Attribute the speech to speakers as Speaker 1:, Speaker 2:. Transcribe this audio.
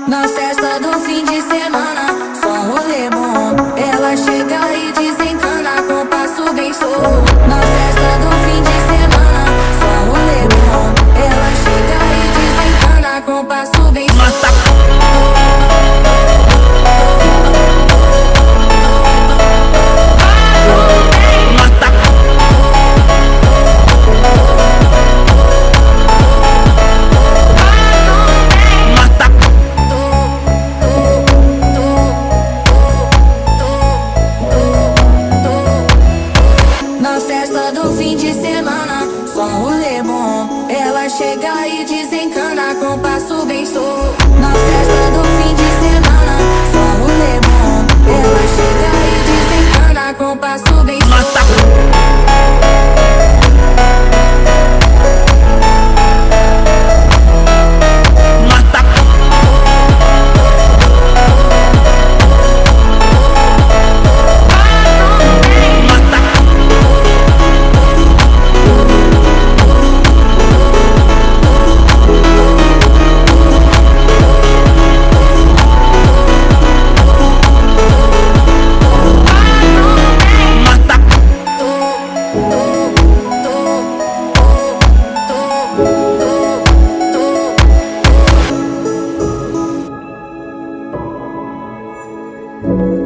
Speaker 1: Na festa do fim de semana, só rolê bom. Ela chega e desencana com passo bem solto. Na festa do fim de semana, só rolê bom. Ela chega e desencana com passo bem solto. Na festa do fim de semana, só rolê bom. Ela chega e desencana com passo bem solto. Na festa do fim de semana, só rolê bom. Ela chega e desencana com passo bem solto.
Speaker 2: You.